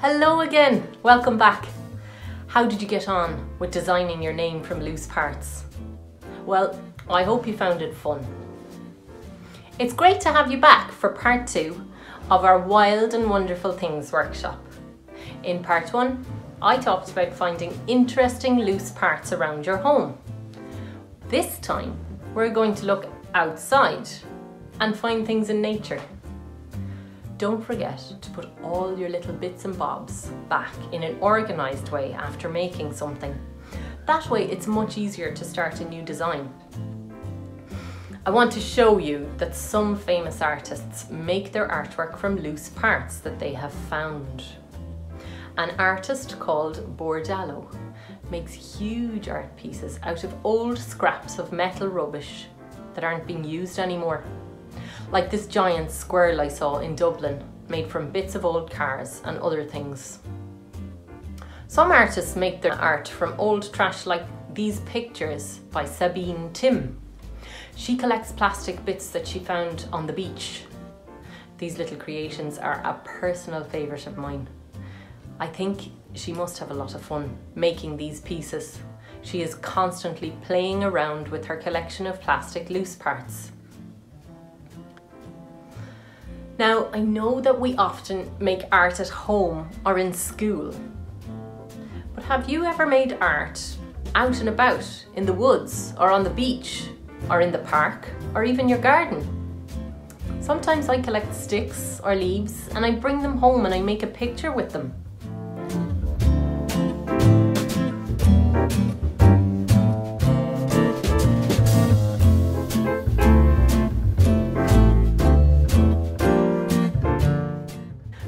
Hello again, welcome back. How did you get on with designing your name from loose parts? Well, I hope you found it fun. It's great to have you back for part 2 of our Wild and Wonderful Things workshop. In part 1, I talked about finding interesting loose parts around your home. This time, we're going to look outside and find things in nature. Don't forget to put all your little bits and bobs back in an organised way after making something. That way it's much easier to start a new design. I want to show you that some famous artists make their artwork from loose parts that they have found. An artist called Bordallo makes huge art pieces out of old scraps of metal rubbish that aren't being used anymore. Like this giant squirrel I saw in Dublin, made from bits of old cars and other things. Some artists make their art from old trash, like these pictures by Sabine Tim. She collects plastic bits that she found on the beach. These little creations are a personal favourite of mine. I think she must have a lot of fun making these pieces. She is constantly playing around with her collection of plastic loose parts. Now, I know that we often make art at home or in school, but have you ever made art out and about in the woods or on the beach or in the park or even your garden? Sometimes I collect sticks or leaves and I bring them home and I make a picture with them.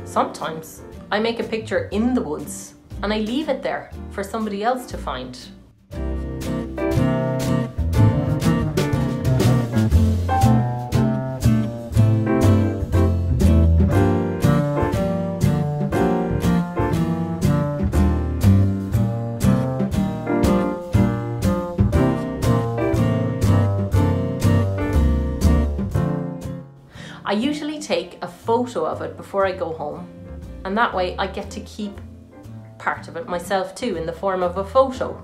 Sometimes I make a picture in the woods and I leave it there for somebody else to find. I usually take a photo of it before I go home, and that way I get to keep part of it myself too in the form of a photo.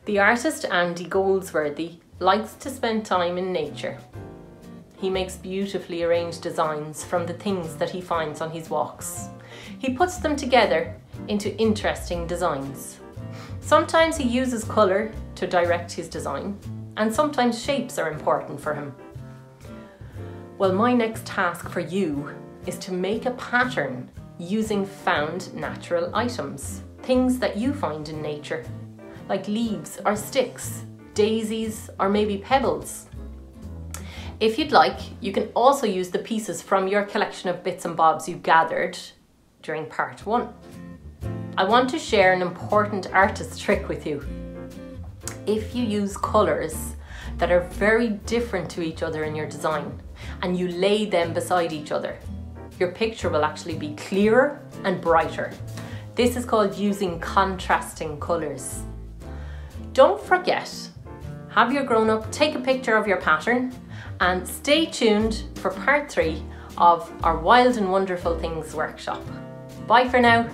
The artist Andy Goldsworthy likes to spend time in nature. He makes beautifully arranged designs from the things that he finds on his walks. He puts them together into interesting designs. Sometimes he uses colour to direct his design, and sometimes shapes are important for him. Well, my next task for you is to make a pattern using found natural items, things that you find in nature, like leaves or sticks, daisies or maybe pebbles. If you'd like, you can also use the pieces from your collection of bits and bobs you gathered during part 1. I want to share an important artist trick with you. If you use colours that are very different to each other in your design and you lay them beside each other, your picture will actually be clearer and brighter. This is called using contrasting colours. Don't forget, have your grown-up take a picture of your pattern and stay tuned for part 3 of our Wild and Wonderful Things workshop. Bye for now.